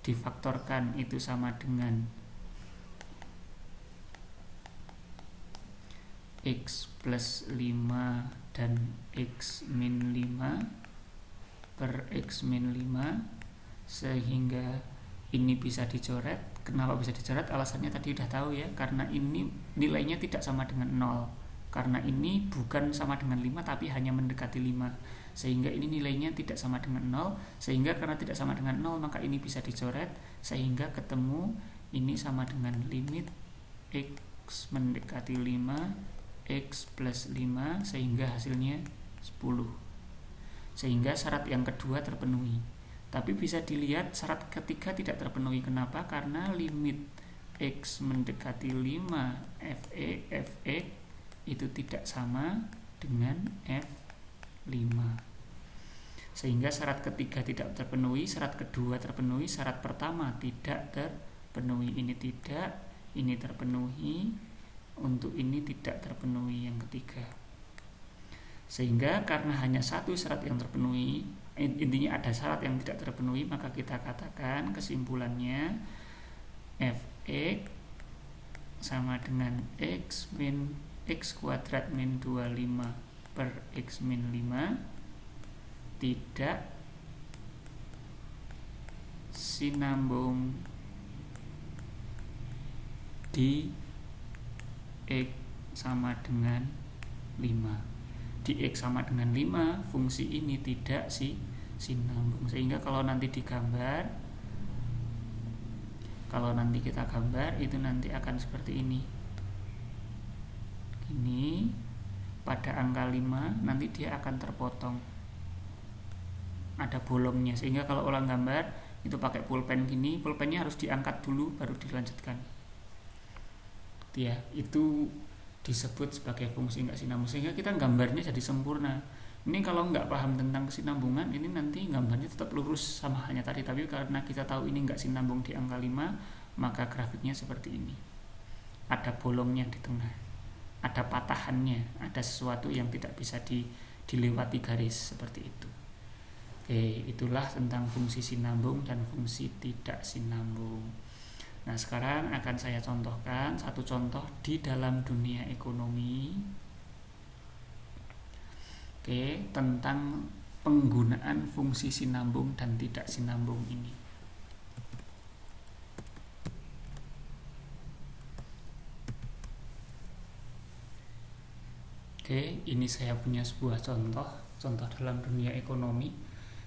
difaktorkan itu sama dengan x plus 5 dan x min 5 per x min 5, sehingga ini bisa dicoret. Kenapa bisa dicoret? Alasannya tadi udah tahu ya, karena ini nilainya tidak sama dengan 0. Karena ini bukan sama dengan 5 tapi hanya mendekati 5. Sehingga ini nilainya tidak sama dengan 0. Sehingga karena tidak sama dengan 0 maka ini bisa dicoret, sehingga ketemu ini sama dengan limit x mendekati 5 x plus 5, sehingga hasilnya 10. Sehingga syarat yang kedua terpenuhi. Tapi bisa dilihat syarat ketiga tidak terpenuhi. Kenapa? Karena limit x mendekati 5 fx itu tidak sama dengan f5. Sehingga syarat ketiga tidak terpenuhi, syarat kedua terpenuhi, syarat pertama tidak terpenuhi. Ini tidak, ini terpenuhi, untuk ini tidak terpenuhi yang ketiga. Sehingga karena hanya satu syarat yang terpenuhi, intinya ada syarat yang tidak terpenuhi, maka kita katakan kesimpulannya fx sama dengan X min X kuadrat min 25 per X min 5 tidak sinambung di X sama dengan 5. Di X sama dengan 5 fungsi ini tidak sinambung, sehingga kalau nanti kita gambar itu nanti akan seperti ini. Ini pada angka 5 nanti dia akan terpotong, ada bolongnya, sehingga kalau ulang gambar itu pakai pulpen gini, pulpennya harus diangkat dulu baru dilanjutkan. Ya, itu disebut sebagai fungsi nggak sinambung, sehingga kita gambarnya jadi sempurna. Ini kalau nggak paham tentang kesinambungan, ini nanti gambarnya tetap lurus sama halnya tadi, tapi karena kita tahu ini nggak sinambung di angka 5, maka grafiknya seperti ini. Ada bolongnya di tengah, ada patahannya, ada sesuatu yang tidak bisa dilewati garis seperti itu. Oke, itulah tentang fungsi sinambung dan fungsi tidak sinambung. Nah, sekarang akan saya contohkan satu contoh di dalam dunia ekonomi. Oke, tentang penggunaan fungsi sinambung dan tidak sinambung ini. Oke, ini saya punya sebuah contoh dalam dunia ekonomi.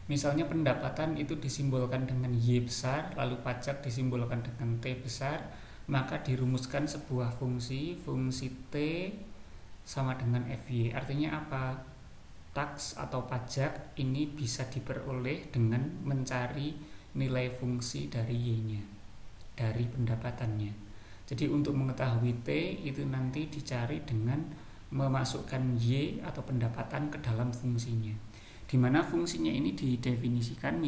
Misalnya pendapatan itu disimbolkan dengan Y besar, lalu pajak disimbolkan dengan T besar, maka dirumuskan sebuah fungsi T sama dengan FY. Artinya apa? Tax atau pajak ini bisa diperoleh dengan mencari nilai fungsi dari Y-nya, dari pendapatannya. Jadi untuk mengetahui T itu nanti dicari dengan memasukkan Y atau pendapatan ke dalam fungsinya, di mana fungsinya ini didefinisikan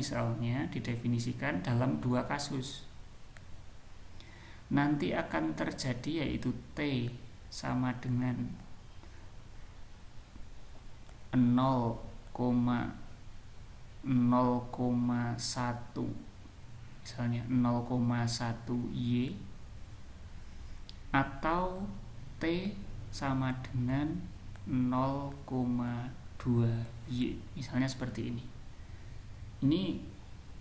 dalam dua kasus. Nanti akan terjadi yaitu T sama dengan 0,1, misalnya 0,1 Y, atau T sama dengan 0,2 Y, misalnya seperti ini. Ini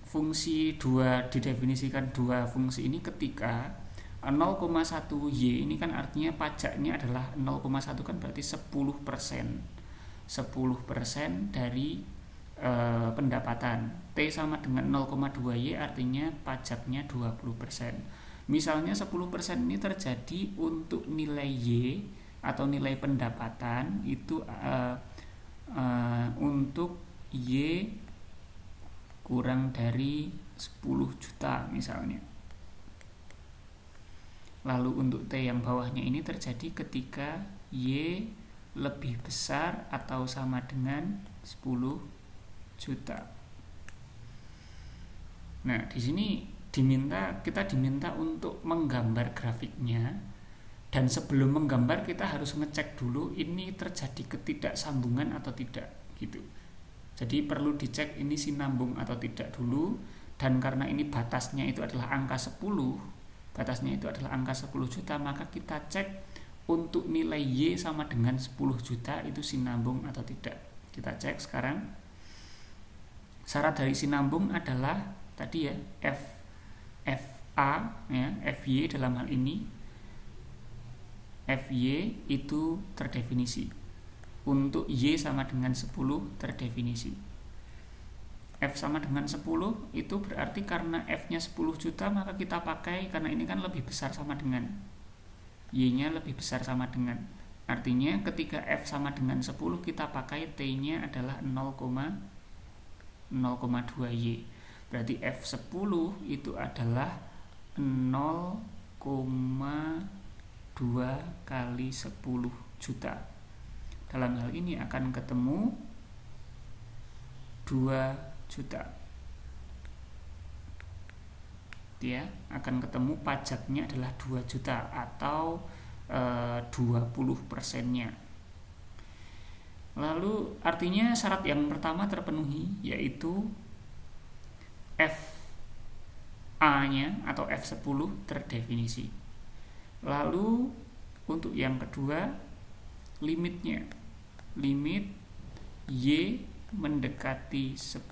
fungsi didefinisikan dua fungsi ini ketika 0,1 Y ini kan artinya pajaknya adalah 0,1, kan berarti 10% dari pendapatan. T sama dengan 0,2 Y artinya pajaknya 20%. Misalnya 10% ini terjadi untuk nilai Y atau nilai pendapatan itu untuk Y kurang dari 10 juta misalnya. Lalu untuk T yang bawahnya ini terjadi ketika Y lebih besar atau sama dengan 10 juta. Nah, di sini kita diminta untuk menggambar grafiknya. Dan sebelum menggambar kita harus ngecek dulu ini terjadi ketidaksambungan atau tidak gitu. Jadi perlu dicek ini sinambung atau tidak dulu. Dan karena ini batasnya itu adalah angka 10, juta, maka kita cek untuk nilai Y sama dengan 10 juta itu sinambung atau tidak. Kita cek sekarang. Syarat dari sinambung adalah tadi ya, FA ya, FY dalam hal ini. FY itu terdefinisi. Untuk Y sama dengan 10 terdefinisi. F sama dengan 10 itu berarti karena F-nya 10 juta maka kita pakai, karena ini kan lebih besar sama dengan Y-nya lebih besar sama dengan. Artinya ketika F sama dengan 10 kita pakai T-nya adalah 0,2 Y. Berarti F10 itu adalah 0,2 kali 10 juta. Dalam hal ini akan ketemu 2 juta. Ya, akan ketemu pajaknya adalah 2 juta atau 20%-nya. Lalu artinya syarat yang pertama terpenuhi, yaitu FA-nya atau F10 terdefinisi. Lalu untuk yang kedua, limitnya, limit Y mendekati 10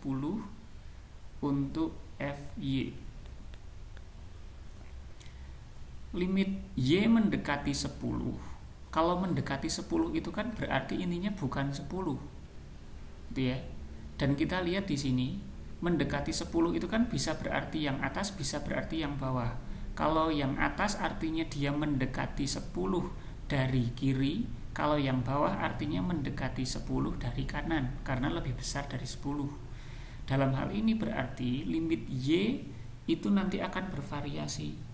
untuk FY. Limit Y mendekati 10, kalau mendekati 10 itu kan berarti ininya bukan 10, gitu ya. Dan kita lihat di sini, mendekati 10 itu kan bisa berarti yang atas, bisa berarti yang bawah. Kalau yang atas artinya dia mendekati 10 dari kiri, kalau yang bawah artinya mendekati 10 dari kanan, karena lebih besar dari 10. Dalam hal ini berarti limit Y itu nanti akan bervariasi.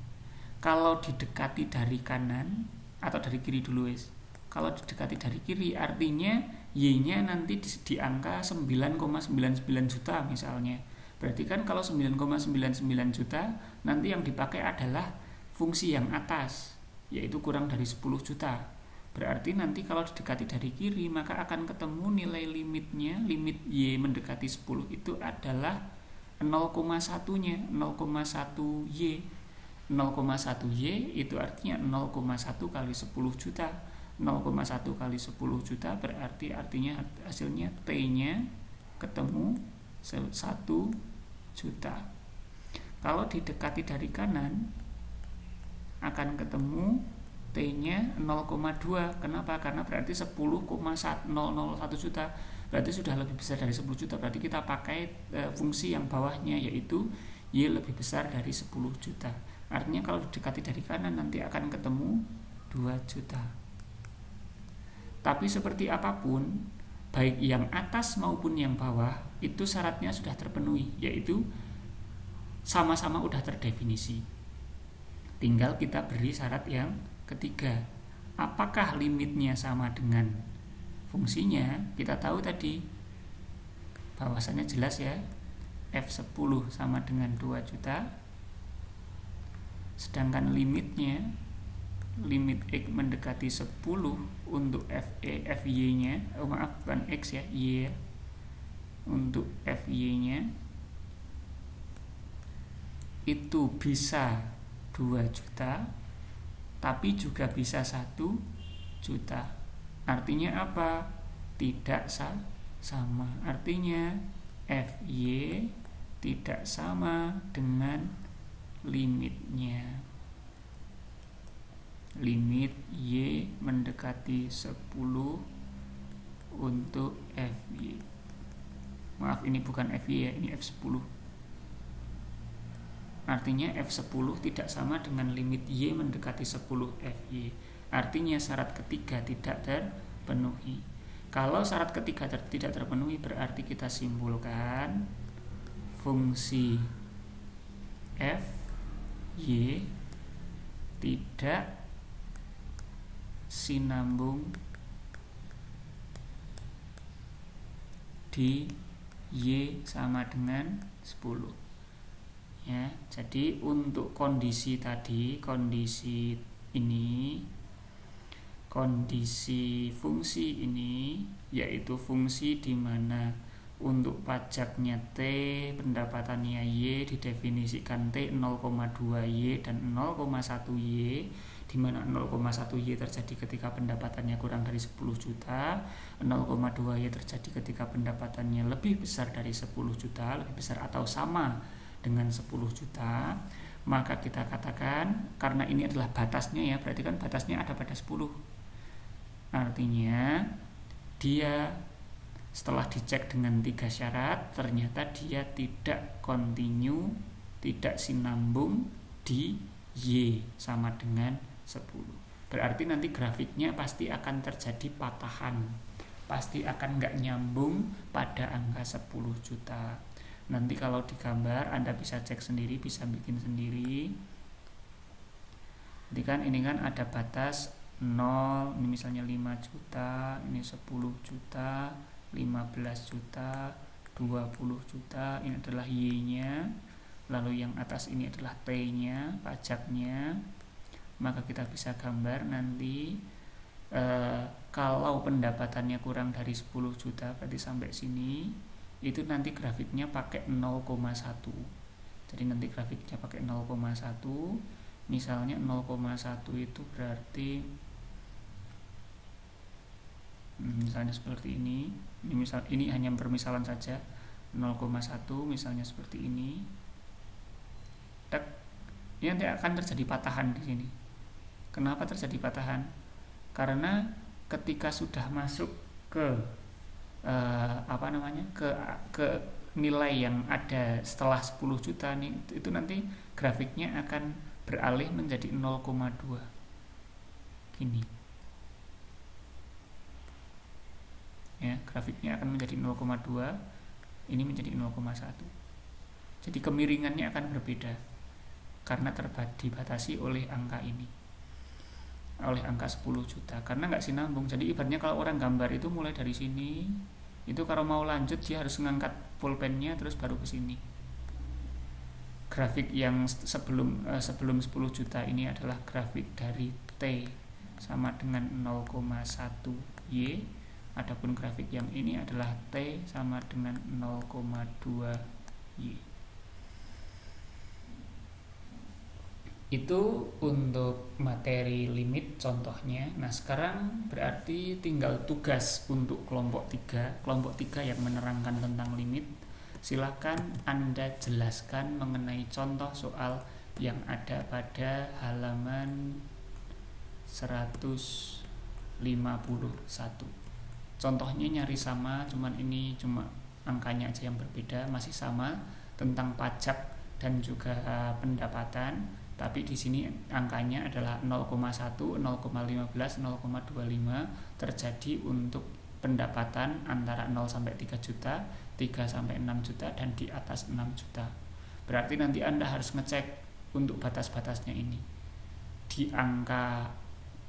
Kalau didekati dari kanan, atau dari kiri dulu wes. Kalau didekati dari kiri artinya Y-nya nanti di angka 9,99 juta misalnya. Berarti kan kalau 9,99 juta, nanti yang dipakai adalah fungsi yang atas, yaitu kurang dari 10 juta. Berarti nanti kalau didekati dari kiri, maka akan ketemu nilai limitnya, limit Y mendekati 10 itu adalah 0,1-nya, 0,1 Y. 0,1 Y itu artinya 0,1 kali 10 juta. 0,1 kali 10 juta berarti artinya hasilnya T-nya ketemu 1 juta. Kalau didekati dari kanan akan ketemu T-nya 0,2. Kenapa? Karena berarti 10,001 juta. Berarti sudah lebih besar dari 10 juta. Berarti kita pakai fungsi yang bawahnya, yaitu Y lebih besar dari 10 juta. Artinya kalau didekati dari kanan nanti akan ketemu 2 juta. Tapi seperti apapun, baik yang atas maupun yang bawah, itu syaratnya sudah terpenuhi, yaitu sama-sama udah terdefinisi. Tinggal kita beri syarat yang ketiga. Apakah limitnya sama dengan fungsinya? Kita tahu tadi bahwasannya jelas ya, F10 sama dengan 2 juta. Sedangkan limitnya, limit X mendekati 10 untuk FY-nya, bukan X ya, Y. Untuk FY-nya itu bisa 2 juta, tapi juga bisa 1 juta. Artinya apa? Tidak sama. Artinya FY tidak sama dengan limitnya. Limit Y mendekati 10 untuk FY. Maaf, ini bukan FY ya, ini F10. Artinya F10 tidak sama dengan limit Y mendekati 10 FY. Artinya syarat ketiga tidak terpenuhi. Kalau syarat ketiga tidak terpenuhi, berarti kita simpulkan fungsi FY tidak sinambung di Y sama dengan 10. Ya, jadi untuk kondisi tadi, kondisi fungsi ini, yaitu fungsi di mana untuk pajaknya T, pendapatannya Y, didefinisikan T 0,2 Y dan 0,1 Y, di mana 0,1 Y terjadi ketika pendapatannya kurang dari 10 juta, 0,2 Y terjadi ketika pendapatannya lebih besar dari 10 juta, lebih besar atau sama dengan 10 juta. Maka kita katakan, karena ini adalah batasnya ya, berarti kan batasnya ada pada 10. Artinya dia setelah dicek dengan 3 syarat, ternyata dia tidak kontinu, tidak sinambung di Y sama dengan 10. Berarti nanti grafiknya pasti akan terjadi patahan, pasti akan nggak nyambung pada angka 10 juta. Nanti kalau digambar Anda bisa cek sendiri, bisa bikin sendiri. Jadi kan ini kan ada batas 0, ini misalnya 5 juta, ini 10 juta, 15 juta, 20 juta, ini adalah Y-nya. Lalu yang atas ini adalah T-nya, pajaknya. Maka kita bisa gambar nanti kalau pendapatannya kurang dari 10 juta, berarti sampai sini, itu nanti grafiknya pakai 0,1. Jadi nanti grafiknya pakai 0,1. Misalnya 0,1 itu berarti misalnya seperti ini. Ini hanya permisalan saja. 0,1 misalnya seperti ini. Ini nanti akan terjadi patahan di sini. Kenapa terjadi patahan? Karena ketika sudah masuk ke ke nilai yang ada setelah 10 juta nih, itu nanti grafiknya akan beralih menjadi 0,2 gini ya, grafiknya akan menjadi 0,2, ini menjadi 0,1. jadi kemiringannya akan berbeda karena dibatasi oleh angka ini, oleh angka 10 juta, karena nggak sinambung. Jadi ibaratnya kalau orang gambar itu mulai dari sini, itu kalau mau lanjut dia harus mengangkat pulpennya terus baru ke sini. Grafik yang sebelum 10 juta ini adalah grafik dari T sama dengan 0,1 Y. Adapun grafik yang ini adalah T sama dengan 0,2 Y. Itu untuk materi limit contohnya. Nah, sekarang berarti tinggal tugas untuk kelompok 3. Kelompok 3 yang menerangkan tentang limit. Silakan Anda jelaskan mengenai contoh soal yang ada pada halaman 151. Contohnya nyaris sama, cuman ini cuma angkanya aja yang berbeda, masih sama tentang pajak dan juga pendapatan. Tapi di sini angkanya adalah 0,1, 0,15, 0,25 terjadi untuk pendapatan antara 0 sampai 3 juta, 3 sampai 6 juta, dan di atas 6 juta. Berarti nanti Anda harus ngecek untuk batas-batasnya ini. Di angka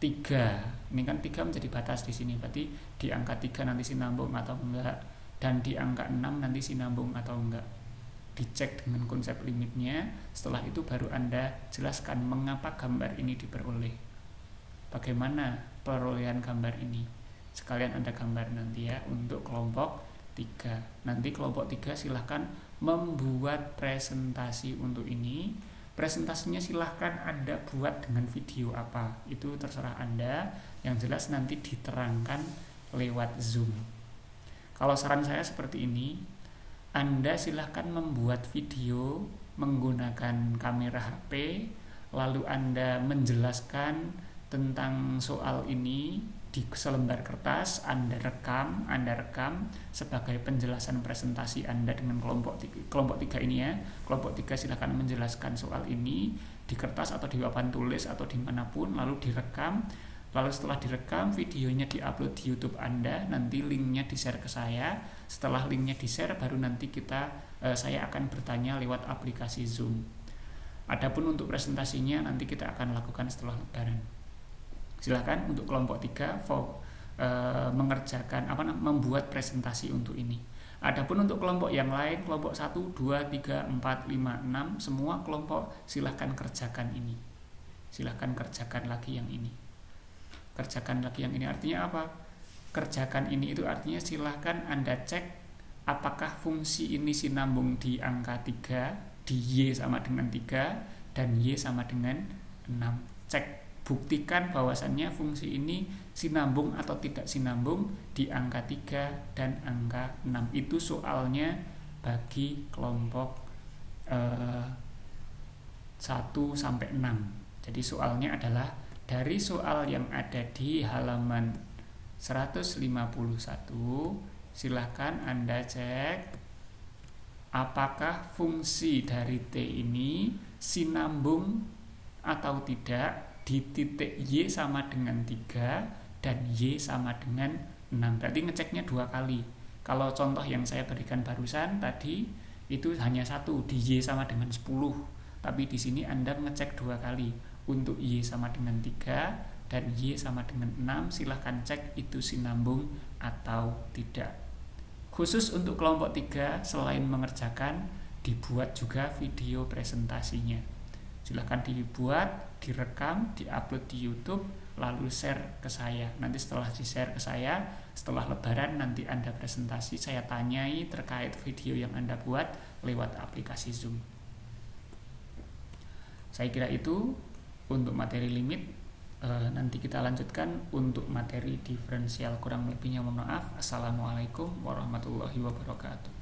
3, ini kan 3 menjadi batas di sini, berarti di angka 3 nanti sinambung atau enggak, dan di angka 6 nanti sinambung atau enggak. Dicek dengan konsep limitnya. Setelah itu baru Anda jelaskan mengapa gambar ini diperoleh, bagaimana perolehan gambar ini. Sekalian Anda gambar nanti ya untuk kelompok 3. Nanti kelompok 3 silahkan membuat presentasi untuk ini. Presentasinya silahkan Anda buat dengan video apa, itu terserah Anda. Yang jelas nanti diterangkan lewat Zoom. Kalau saran saya seperti ini, Anda silahkan membuat video menggunakan kamera HP, lalu Anda menjelaskan tentang soal ini di selembar kertas. Anda rekam sebagai penjelasan presentasi Anda dengan kelompok 3 ini ya. Kelompok 3 silakan menjelaskan soal ini di kertas atau di papan tulis atau dimanapun, lalu direkam. Lalu setelah direkam, videonya diupload di YouTube Anda, nanti linknya di-share ke saya. Setelah linknya di-share, baru nanti saya akan bertanya lewat aplikasi Zoom. Adapun untuk presentasinya nanti kita akan lakukan setelah Lebaran. Silakan untuk kelompok 3 membuat presentasi untuk ini. Adapun untuk kelompok yang lain, kelompok 1, 2, 3, 4, 5, 6, semua kelompok silahkan kerjakan ini. Silahkan kerjakan lagi yang ini. Kerjakan lagi yang ini artinya apa? Kerjakan ini itu artinya silahkan Anda cek apakah fungsi ini sinambung di angka 3, di Y sama dengan 3, dan Y sama dengan 6. Cek, buktikan bahwasannya fungsi ini sinambung atau tidak sinambung di angka 3 dan angka 6. Itu soalnya bagi kelompok 1 sampai 6. Jadi soalnya adalah dari soal yang ada di halaman 151, silahkan Anda cek apakah fungsi dari T ini sinambung atau tidak di titik Y sama dengan 3 dan Y sama dengan 6. Berarti ngeceknya 2 kali. Kalau contoh yang saya berikan barusan tadi itu hanya 1, di Y sama dengan 10. Tapi di sini Anda ngecek 2 kali. Untuk Y sama dengan 3 dan Y sama dengan 6, silahkan cek itu sinambung atau tidak. Khusus untuk kelompok 3, selain mengerjakan, dibuat juga video presentasinya. Silahkan dibuat, direkam, diupload di YouTube, lalu share ke saya. Nanti setelah di-share ke saya, setelah Lebaran nanti Anda presentasi, saya tanyai terkait video yang Anda buat lewat aplikasi Zoom. Saya kira itu untuk materi limit. Nanti kita lanjutkan untuk materi diferensial. Kurang lebihnya mohon maaf. Assalamualaikum warahmatullahi wabarakatuh.